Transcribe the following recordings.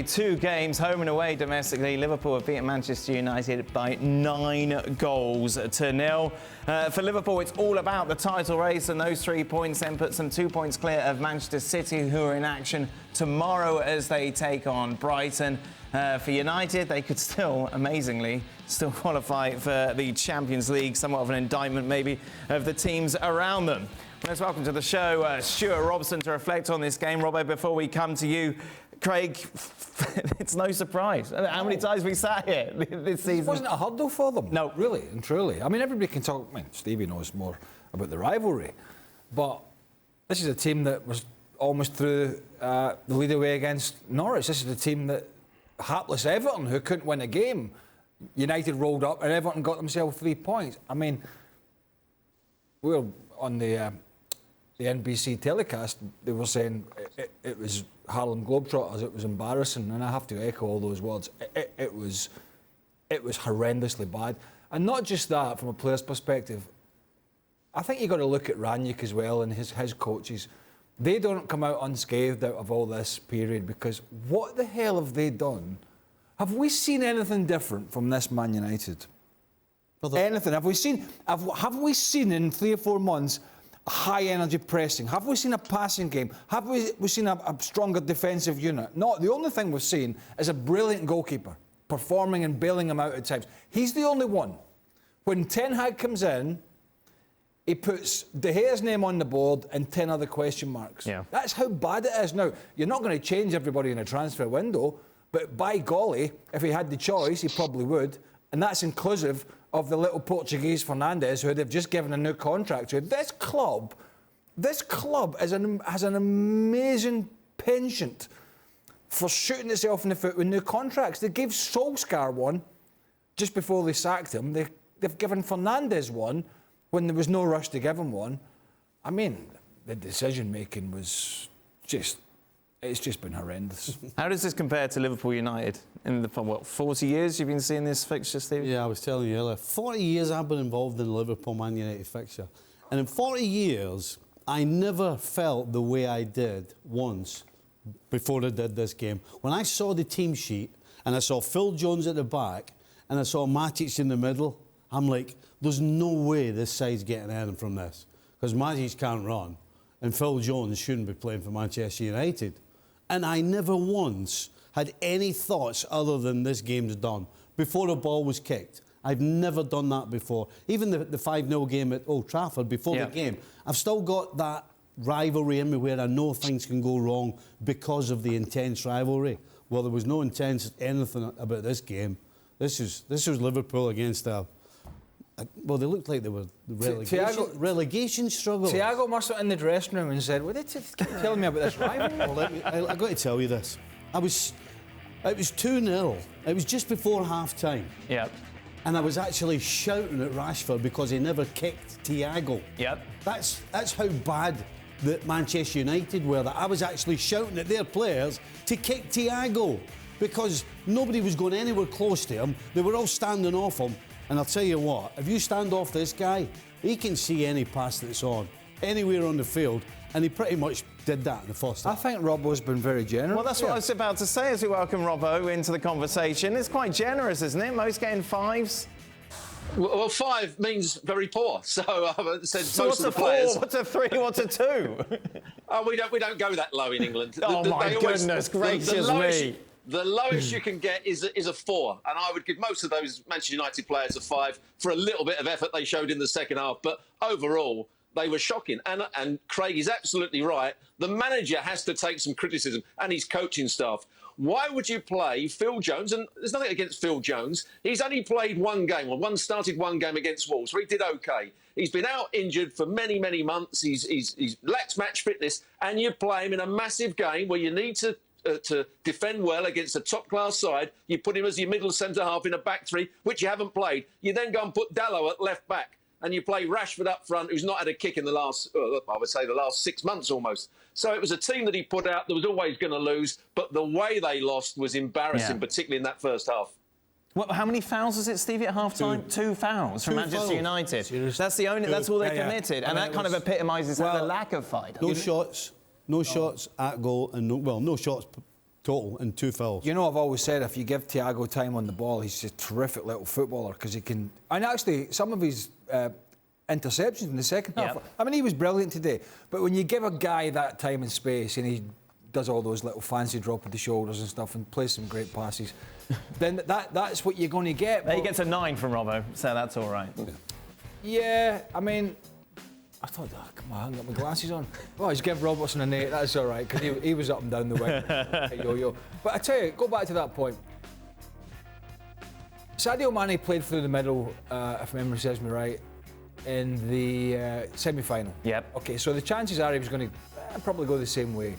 Two games, home and away domestically. Liverpool have beaten Manchester United by 9 goals to 0. For Liverpool, it's all about the title race, and those 3 points then puts them 2 points clear of Manchester City, who are in action tomorrow as they take on Brighton. For United, they could still, amazingly, qualify for the Champions League. Somewhat of an indictment, maybe, of the teams around them. Let's welcome to the show Stuart Robson to reflect on this game. Robbo, before we come to you, Craig, it's no surprise. How many times we sat here this season? It wasn't a hurdle for them. No. Really and truly. I mean, everybody can talk... I mean, Stevie knows more about the rivalry. But this is a team that was almost through the lead away against Norwich. This is a team that... hapless Everton, who couldn't win a game. United rolled up and Everton got themselves 3 points. I mean, we were on the NBC telecast, they were saying it was Harlem Globetrotters, it was embarrassing, and I have to echo all those words. It was horrendously bad. And not just that, from a player's perspective, I think you've got to look at Ranić as well and his coaches. They don't come out unscathed out of all this period, because what the hell have they done? Have we seen anything different from this Man United? Anything? Have we seen in 3 or 4 months high energy pressing? Have we seen a passing game? Have we seen a stronger defensive unit? No, the only thing we've seen is a brilliant goalkeeper performing and bailing him out at times. He's the only one. When Ten Hag comes in, he puts De Gea's name on the board and 10 other question marks. Yeah. That's how bad it is. Now, you're not going to change everybody in a transfer window, but by golly, if he had the choice, he probably would. And that's inclusive of the little Portuguese Fernandes, who they've just given a new contract to. This club has an amazing penchant for shooting itself in the foot with new contracts. They gave Solskjaer one just before they sacked him. They've given Fernandes one when there was no rush to give him one. I mean, the decision-making was just... it's just been horrendous. How does this compare to Liverpool United? In the, 40 years you've been seeing this fixture, Steve? Yeah, I was telling you earlier, 40 years I've been involved in the Liverpool Man United fixture. And in 40 years, I never felt the way I did once before I did this game. When I saw the team sheet and I saw Phil Jones at the back and I saw Matic in the middle, I'm like, there's no way this side's getting anything from this. Because Matic can't run and Phil Jones shouldn't be playing for Manchester United. And I never once had any thoughts other than this game's done before the ball was kicked. I've never done that before. Even the 5-0 game at Old Trafford before the game, I've still got that rivalry in me where I know things can go wrong because of the intense rivalry. Well, there was no intense anything about this game. This was Liverpool against well, they looked like they were relegation struggle. Thiago must have been in the dressing room and said, "Well, they keep telling me about this rivalry." Well, I've got to tell you this. It was 2-0. It was just before half-time. Yep. And I was actually shouting at Rashford because he never kicked Thiago. Yep. That's how bad that Manchester United were. That I was actually shouting at their players to kick Thiago because nobody was going anywhere close to him. They were all standing off him. And I'll tell you what, if you stand off this guy, he can see any pass that's on, anywhere on the field, and he pretty much did that in the first half. I think Robbo's been very generous. Well, that's what I was about to say as we welcome Robbo into the conversation. It's quite generous, isn't it? Most getting 5s. Well, 5 means very poor. So I've said So most what's of the a 4? players. What's a 3? What's a 2? Oh, we don't go that low in England. Oh my goodness gracious me! The lowest you can get is a 4, and I would give most of those Manchester United players a 5 for a little bit of effort they showed in the second half. But overall, they were shocking. And Craig is absolutely right. The manager has to take some criticism, and his coaching staff. Why would you play Phil Jones? And there's nothing against Phil Jones. He's only played one game, or started one game against Wolves, where he did OK. He's been out injured for many, many months. He's lacks match fitness, and you play him in a massive game where you need to defend well against a top-class side. You put him as your middle centre-half in a back three, which you haven't played. You then go and put Dalot at left-back, and you play Rashford up front, who's not had a kick in the last, I would say, the last 6 months almost. So it was a team that he put out that was always going to lose, but the way they lost was embarrassing, particularly in that first half. What, how many fouls was it, Stevie, at half-time? 2 fouls from Manchester United. Seriously? That's the only. That's all they committed, and that kind of epitomises the lack of fight. No shots at goal, and no shots total and 2 fouls. You know, I've always said if you give Thiago time on the ball, he's a terrific little footballer because he can. And actually, some of his interceptions in the second half. I mean, he was brilliant today. But when you give a guy that time and space, and he does all those little fancy drop of the shoulders and stuff, and plays some great passes, then that's what you're going to get. He gets a 9 from Robbo, so that's all right. Yeah, I mean, I thought, oh, come on, I haven't got my glasses on. Oh, he's give Robertson an 8, that's all right, because he was up and down the wing. Yo-yo. But I tell you, go back to that point. Sadio Mane played through the middle, if memory serves me right, in the semi-final. Yep. Okay, so the chances are he was going to probably go the same way.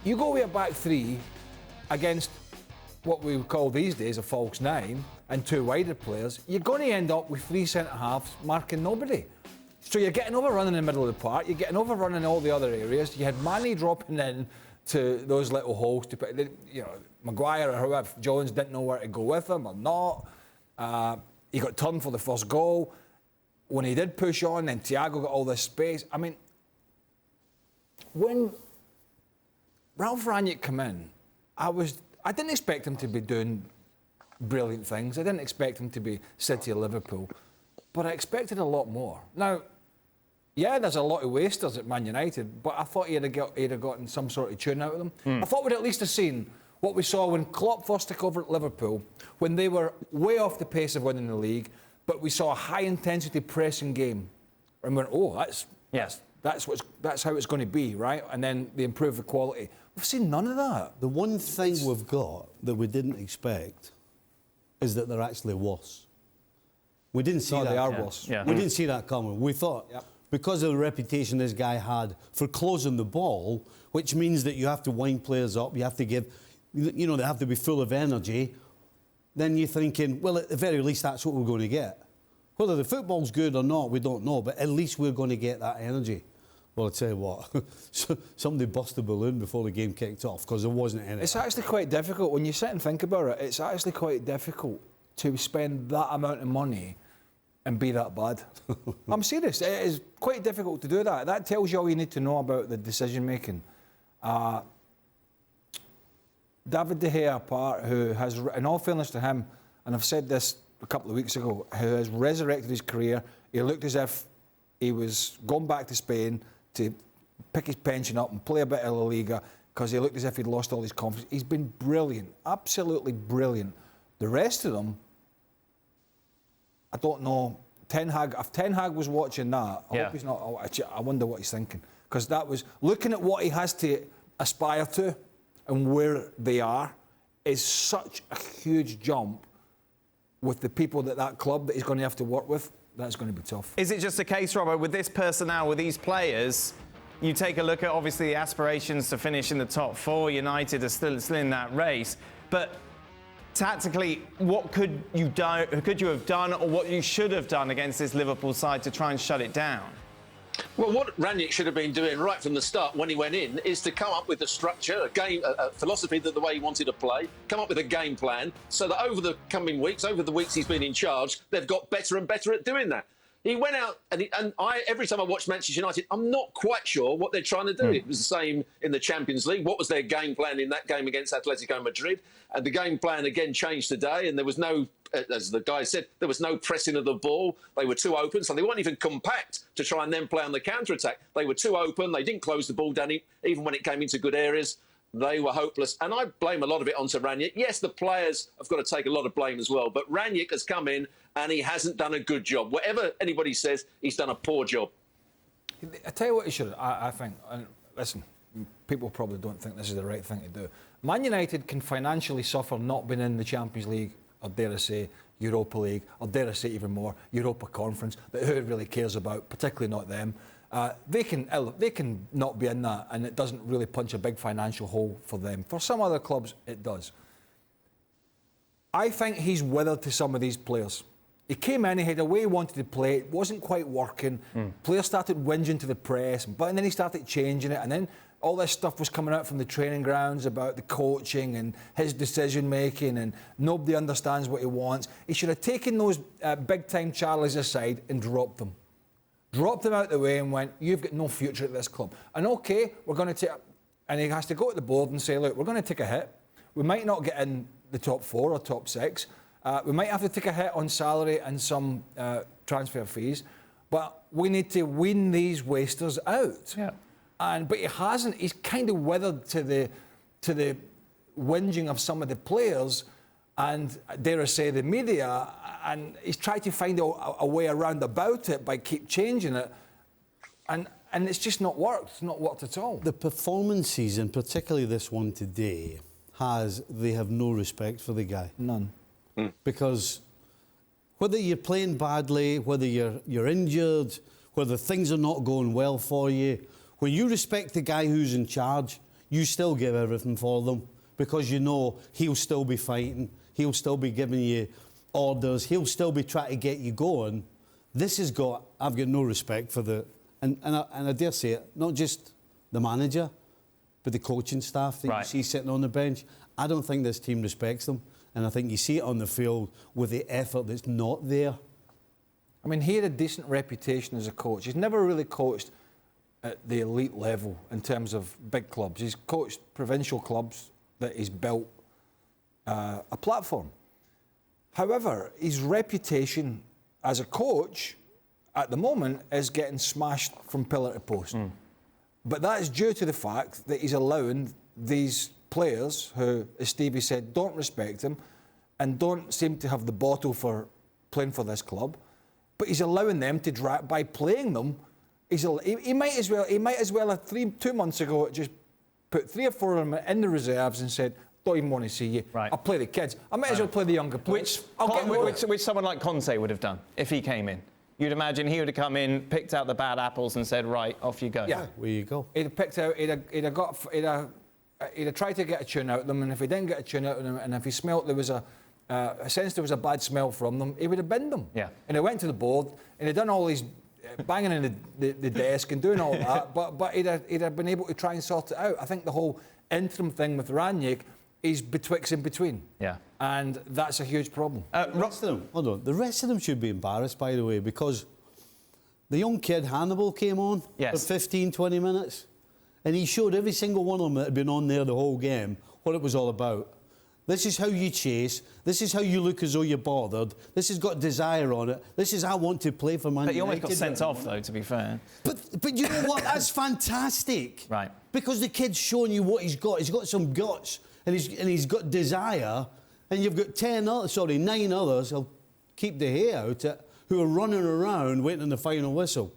You go with a back three against what we would call these days a false 9 and 2 wider players, you're going to end up with 3 centre-halves marking nobody. So you're getting overrun in the middle of the park, you're getting overrun in all the other areas. You had Mane dropping in to those little holes to put, you know, Maguire or whoever, Jones didn't know where to go with him or not. He got turned for the first goal. When he did push on, then Thiago got all this space. I mean, when Ralph Rangnick came in, I didn't expect him to be doing brilliant things. I didn't expect him to be City or Liverpool, but I expected a lot more. Now, yeah, there's a lot of wasters at Man United, but I thought he'd have gotten some sort of tune out of them. I thought we'd at least have seen what we saw when Klopp first took over at Liverpool, when they were way off the pace of winning the league, but we saw a high-intensity pressing game. And we went, oh, that's how it's going to be, right? And then they improve the quality. We've seen none of that. The one thing we've got that we didn't expect is that they're actually worse. We didn't see that. They are worse. Yeah. We didn't see that coming. We thought, because of the reputation this guy had for closing the ball, which means that you have to wind players up, you have to give, you know, they have to be full of energy, then you're thinking, well, at the very least, that's what we're going to get. Whether the football's good or not, we don't know, but at least we're going to get that energy. Well, I'll tell you what, somebody bust the balloon before the game kicked off because there wasn't any. It's actually quite difficult. When you sit and think about it, it's actually quite difficult to spend that amount of money and be that bad. I'm serious. It is quite difficult to do that. That tells you all you need to know about the decision-making. David De Gea apart, who has, in all fairness to him, and I've said this a couple of weeks ago, who has resurrected his career. He looked as if he was going back to Spain to pick his pension up and play a bit of La Liga because he looked as if he'd lost all his confidence. He's been brilliant, absolutely brilliant. The rest of them, I don't know. Ten Hag, if Ten Hag was watching that, I hope he's not. I wonder what he's thinking, because that was looking at what he has to aspire to and where they are is such a huge jump with the people that club that he's going to have to work with. That's going to be tough. Is it just a case, Robert, with this personnel, with these players, you take a look at obviously the aspirations to finish in the top 4. United are still in that race, but tactically, what could you have done, or what you should have done against this Liverpool side to try and shut it down? Well, what Rangnick should have been doing right from the start when he went in is to come up with a structure, a philosophy that the way he wanted to play, come up with a game plan so that over the coming weeks, over the weeks he's been in charge, they've got better and better at doing that. He went out and every time I watched Manchester United, I'm not quite sure what they're trying to do. It was the same in the Champions League. What was their game plan in that game against Atletico Madrid? And the game plan again changed today, and there was no, as the guy said, there was no pressing of the ball. They were too open, so they weren't even compact to try and then play on the counter-attack. They were too open. They didn't close the ball down, even when it came into good areas. They were hopeless. And I blame a lot of it onto Rangnick. Yes, the players have got to take a lot of blame as well, but Rangnick has come in and he hasn't done a good job. Whatever anybody says, he's done a poor job. I tell you what he should, I think, and listen, people probably don't think this is the right thing to do. Man United can financially suffer not being in the Champions League, or dare I say, Europa League, or dare I say even more, Europa Conference, that who really cares about, particularly not them. They can not be in that, and it doesn't really punch a big financial hole for them. For some other clubs, it does. I think he's withered to some of these players. He came in, he had a way he wanted to play, it wasn't quite working. Players started whinging to the press, but then he started changing it, and then all this stuff was coming out from the training grounds about the coaching and his decision-making, and nobody understands what he wants. He should have taken those big-time Charlies aside and dropped them. Dropped them out the way and went, you've got no future at this club. And OK, we're going to take... and he has to go to the board and say, look, we're going to take a hit. We might not get in the top 4 or top 6. We might have to take a hit on salary and some transfer fees, but we need to wean these wasters out. Yeah. But he hasn't. He's kind of withered to the whinging of some of the players and, dare I say, the media, and he's tried to find a way around about it by keep changing it, and it's just not worked. It's not worked at all. The performances, and particularly this one today, they have no respect for the guy. None. Because whether you're playing badly, whether you're injured, whether things are not going well for you, when you respect the guy who's in charge, you still give everything for them because you know he'll still be fighting, he'll still be giving you orders, he'll still be trying to get you going. I've got no respect for and I dare say it, not just the manager, but the coaching staff that you see sitting on the bench. I don't think this team respects them. And I think you see it on the field with the effort that's not there. I mean, he had a decent reputation as a coach. He's never really coached at the elite level in terms of big clubs. He's coached provincial clubs that he's built a platform. However, his reputation as a coach at the moment is getting smashed from pillar to post. But that is due to the fact that he's allowing these players who, as Stevie said, don't respect him and don't seem to have the bottle for playing for this club, but he's allowing them to drag by playing them. He might as well have 2 months ago just put 3 or 4 of them in the reserves and said, don't even want to see you. I'll play the kids. I might as well play the younger players. Which someone like Conte would have done if he came in. You'd imagine he would have come in, picked out the bad apples and said, right, off you go. Yeah, where you go. He'd have picked out, he'd have tried to get a tune out of them, and if he didn't get a tune out of them, and if he smelt there was a sense there was a bad smell from them, he would have binned them. Yeah. And he went to the board, and he'd done all these banging in the desk and doing all that, but he'd have been able to try and sort it out. I think the whole interim thing with Ranić is betwixt in between. Yeah. And that's a huge problem. The rest of them should be embarrassed, by the way, because the young kid Hannibal came on for 15, 20 minutes. And he showed every single one of them that had been on there the whole game what it was all about. This is how you chase. This is how you look as though you're bothered. This has got desire on it. This is I want to play for Man United. But he almost got sent off, though, to be fair. But you know what? That's fantastic. Right. Because the kid's showing you what he's got. He's got some guts and he's got desire. And you've got 9 others, I'll keep the hair out, who are running around waiting on the final whistle.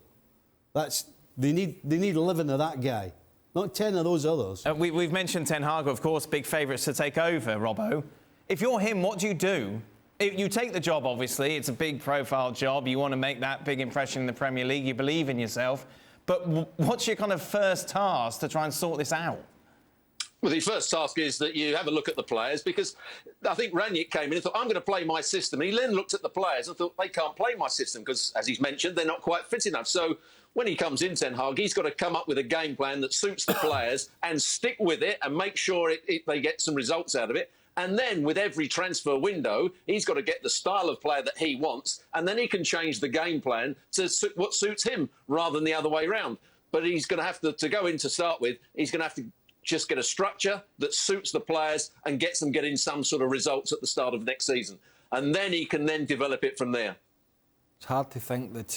They need 11 of that guy. Not 10 of those others. We've mentioned Ten Hag, of course, big favourites to take over, Robbo. If you're him, what do you do? You take the job, obviously. It's a big profile job. You want to make that big impression in the Premier League. You believe in yourself. But what's your kind of first task to try and sort this out? Well, the first task is that you have a look at the players, because I think Ranić came in and thought, I'm going to play my system. And he then looked at the players and thought, they can't play my system because, as he's mentioned, they're not quite fit enough. So when he comes in, Ten Hag, he's got to come up with a game plan that suits the players and stick with it and make sure they get some results out of it. And then with every transfer window, he's got to get the style of player that he wants, and then he can change the game plan to what suits him rather than the other way around. But he's going to have to go in to start with, he's going to have to just get a structure that suits the players and gets them getting some sort of results at the start of next season. And then he can then develop it from there. It's hard to think that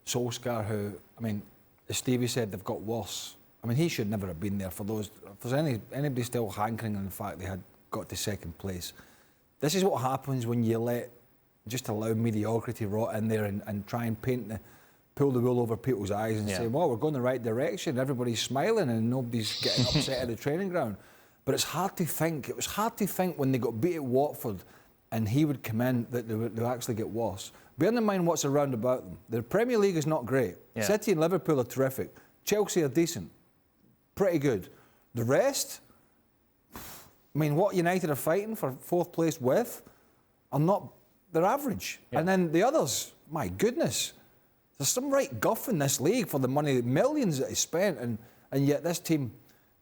Solskjaer, who, I mean, as Stevie said, they've got worse. I mean, he should never have been there for those. If there's anybody still hankering on the fact they had got to second place, this is what happens when you allow mediocrity rot in there and try and pull the wool over people's eyes and say, well, we're going the right direction. Everybody's smiling and nobody's getting upset at the training ground. But it's hard to think. It was hard to think when they got beat at Watford and he would come in that they'll actually get worse. Bearing in mind what's around about them. The Premier League is not great. Yeah. City and Liverpool are terrific. Chelsea are decent. Pretty good. The rest, I mean, what United are fighting for fourth place with are not, they're average. Yeah. And then the others, my goodness, there's some right guff in this league for the money, millions that is spent, and yet this team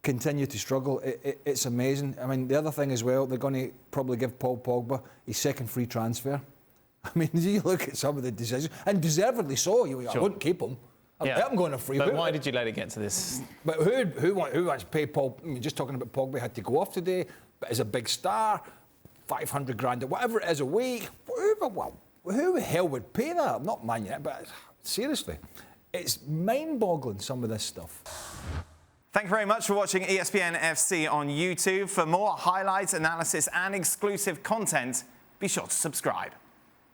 continue to struggle. It's amazing. I mean, the other thing as well, they're going to probably give Paul Pogba his second free transfer. I mean, you look at some of the decisions, and deservedly so. I wouldn't keep him. I'm going a free. But why did you let it get to this? But who wants to pay Paul? I mean, just talking about Pogba had to go off today, but as a big star, 500 grand or whatever it is a week. Who the hell would pay that? Not Man United, but seriously, it's mind-boggling, some of this stuff. Thank you very much for watching ESPN FC on YouTube. For more highlights, analysis and exclusive content, be sure to subscribe.